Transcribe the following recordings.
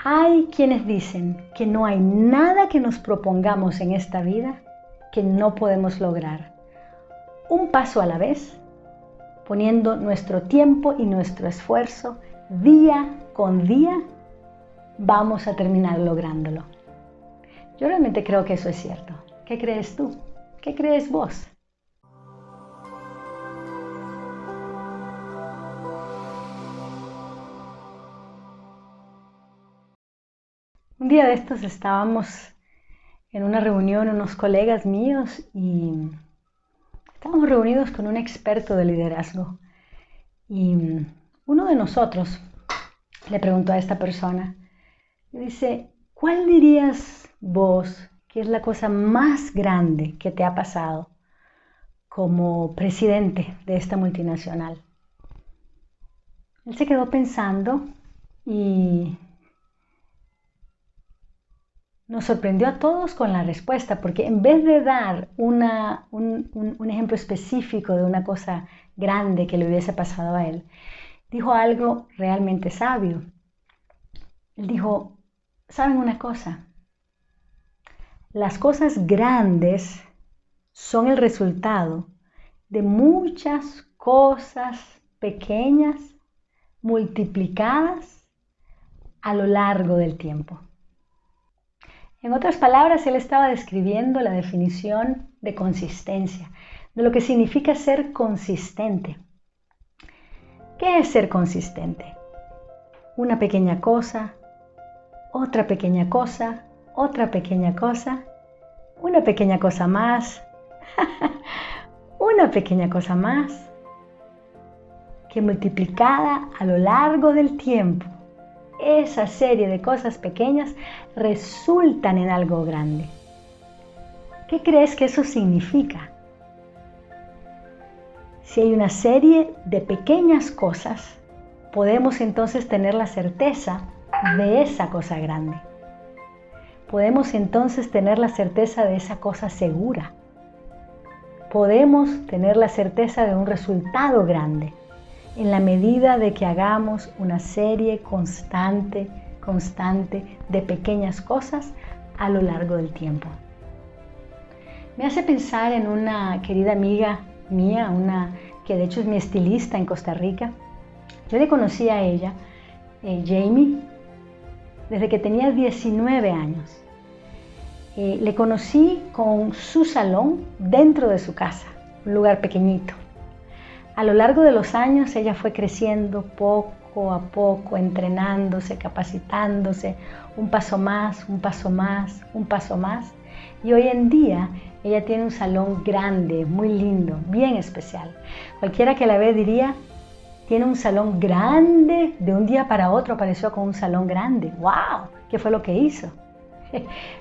Hay quienes dicen que no hay nada que nos propongamos en esta vida que no podemos lograr. Un paso a la vez, poniendo nuestro tiempo y nuestro esfuerzo día con día, vamos a terminar lográndolo. Yo realmente creo que eso es cierto. ¿Qué crees tú? ¿Qué crees vos? Un día de estos estábamos en una reunión, unos colegas míos, y estábamos reunidos con un experto de liderazgo. Y uno de nosotros le preguntó a esta persona, le dice, ¿cuál dirías vos que es la cosa más grande que te ha pasado como presidente de esta multinacional? Él se quedó pensando y nos sorprendió a todos con la respuesta, porque en vez de dar un ejemplo específico de una cosa grande que le hubiese pasado a él, dijo algo realmente sabio. Él dijo, ¿saben una cosa? Las cosas grandes son el resultado de muchas cosas pequeñas multiplicadas a lo largo del tiempo. En otras palabras, él estaba describiendo la definición de consistencia, de lo que significa ser consistente. ¿Qué es ser consistente? Una pequeña cosa, otra pequeña cosa, otra pequeña cosa, una pequeña cosa más, una pequeña cosa más, que multiplicada a lo largo del tiempo, esa serie de cosas pequeñas resultan en algo grande. ¿Qué crees que eso significa? Si hay una serie de pequeñas cosas, podemos entonces tener la certeza de esa cosa grande. Podemos entonces tener la certeza de esa cosa segura. Podemos tener la certeza de un resultado grande en la medida de que hagamos una serie constante de pequeñas cosas a lo largo del tiempo. Me hace pensar en una querida amiga mía, que de hecho es mi estilista en Costa Rica. Yo le conocí a ella, Jamie, desde que tenía 19 años. Le conocí con su salón dentro de su casa, un lugar pequeñito. A lo largo de los años ella fue creciendo poco a poco, entrenándose, capacitándose, un paso más, un paso más, un paso más. Y hoy en día ella tiene un salón grande, muy lindo, bien especial. Cualquiera que la ve diría, tiene un salón grande, de un día para otro apareció con un salón grande. ¡Wow! ¿Qué fue lo que hizo?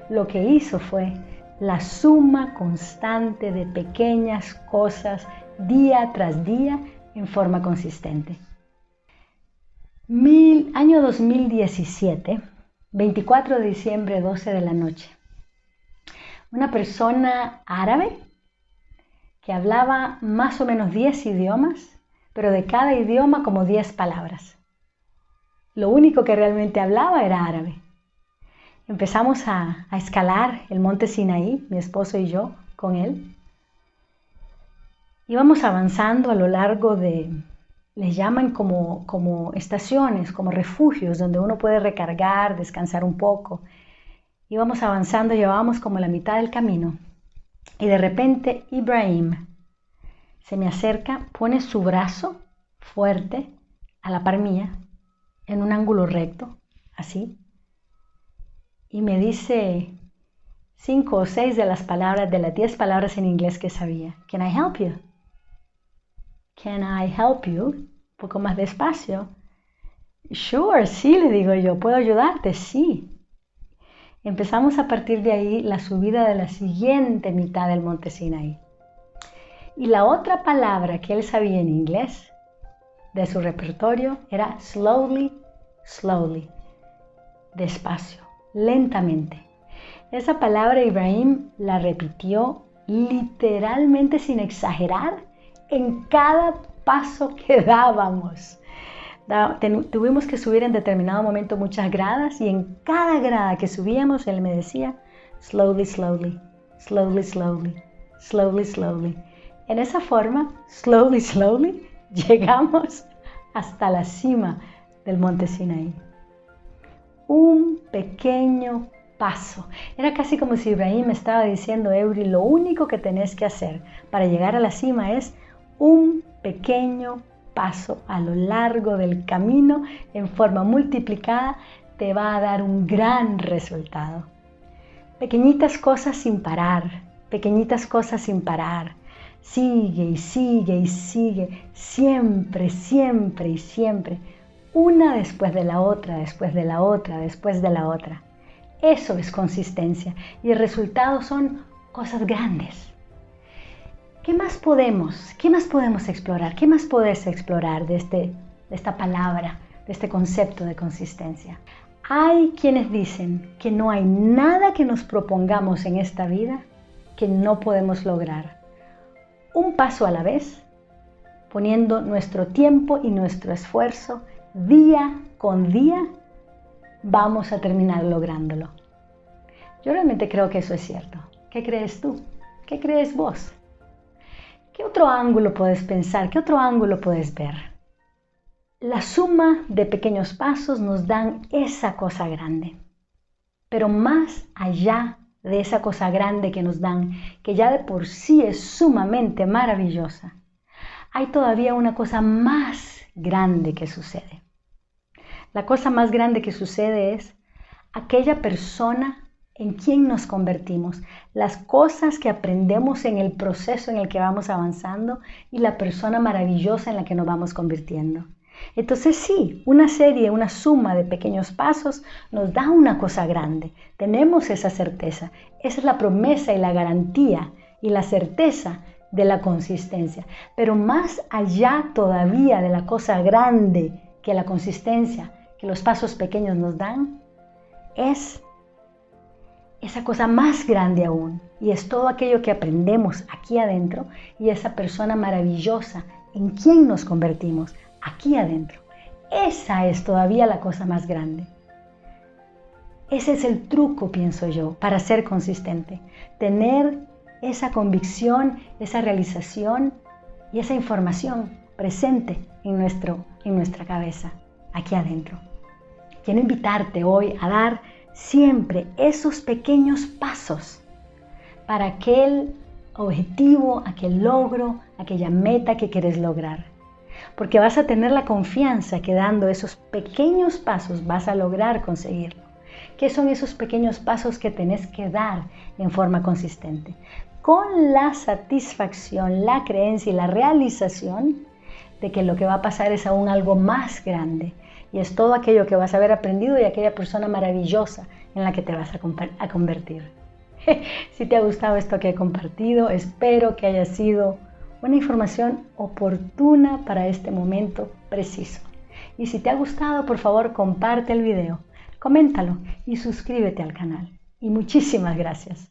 Lo que hizo fue la suma constante de pequeñas cosas día tras día en forma consistente. Año 2017, 24 de diciembre, 12 de la noche. Una persona árabe que hablaba más o menos 10 idiomas, pero de cada idioma como 10 palabras. Lo único que realmente hablaba era árabe. Empezamos a escalar el monte Sinaí, mi esposo y yo, con él. Íbamos avanzando a lo largo de, les llaman como estaciones, como refugios, donde uno puede recargar, descansar un poco. Íbamos avanzando, llevábamos como la mitad del camino. Y de repente Ibrahim se me acerca, pone su brazo fuerte a la par mía, en un ángulo recto, así. Y me dice 5 o 6 de las 10 palabras en inglés que sabía. Can I help you? Can I help you? Un poco más despacio. Sure, sí, le digo yo. ¿Puedo ayudarte? Sí. Empezamos a partir de ahí la subida de la siguiente mitad del monte Sinaí. Y la otra palabra que él sabía en inglés de su repertorio era slowly, slowly. Despacio. Lentamente. Esa palabra Ibrahim la repitió literalmente sin exagerar en cada paso que dábamos. Tuvimos que subir en determinado momento muchas gradas y en cada grada que subíamos él me decía, slowly, slowly, slowly, slowly, slowly, slowly. En esa forma, slowly, slowly, llegamos hasta la cima del monte Sinaí. Un pequeño paso. Era casi como si Ibrahim me estaba diciendo, Eury, lo único que tenés que hacer para llegar a la cima es un pequeño paso a lo largo del camino en forma multiplicada, te va a dar un gran resultado. Pequeñitas cosas sin parar, pequeñitas cosas sin parar. Sigue y sigue y sigue, siempre, siempre y siempre, una después de la otra, después de la otra, después de la otra. Eso es consistencia y el resultado son cosas grandes. ¿Qué más podemos explorar? ¿Qué más podés explorar de esta palabra, de este concepto de consistencia? Hay quienes dicen que no hay nada que nos propongamos en esta vida que no podemos lograr. Un paso a la vez, poniendo nuestro tiempo y nuestro esfuerzo día con día, vamos a terminar lográndolo. Yo realmente creo que eso es cierto. ¿Qué crees tú? ¿Qué crees vos? ¿Qué otro ángulo puedes pensar? ¿Qué otro ángulo puedes ver? La suma de pequeños pasos nos dan esa cosa grande. Pero más allá de esa cosa grande que nos dan, que ya de por sí es sumamente maravillosa, hay todavía una cosa más grande que sucede. La cosa más grande que sucede es aquella persona en quien nos convertimos, las cosas que aprendemos en el proceso en el que vamos avanzando y la persona maravillosa en la que nos vamos convirtiendo. Entonces sí, una suma de pequeños pasos nos da una cosa grande. Tenemos esa certeza. Esa es la promesa y la garantía y la certeza de la consistencia. Pero más allá todavía de la cosa grande que la consistencia, que los pasos pequeños nos dan, es esa cosa más grande aún. Y es todo aquello que aprendemos aquí adentro y esa persona maravillosa en quien nos convertimos aquí adentro. Esa es todavía la cosa más grande. Ese es el truco, pienso yo, para ser consistente. Tener esa convicción, esa realización y esa información presente en nuestra cabeza, aquí adentro. Quiero invitarte hoy a dar siempre esos pequeños pasos para aquel objetivo, aquel logro, aquella meta que quieres lograr. Porque vas a tener la confianza que dando esos pequeños pasos vas a lograr conseguirlo. ¿Qué son esos pequeños pasos que tenés que dar en forma consistente? Con la satisfacción, la creencia y la realización de que lo que va a pasar es aún algo más grande. Y es todo aquello que vas a haber aprendido y aquella persona maravillosa en la que te vas a convertir. Si te ha gustado esto que he compartido, espero que haya sido una información oportuna para este momento preciso. Y si te ha gustado, por favor, comparte el video, coméntalo y suscríbete al canal. Y muchísimas gracias.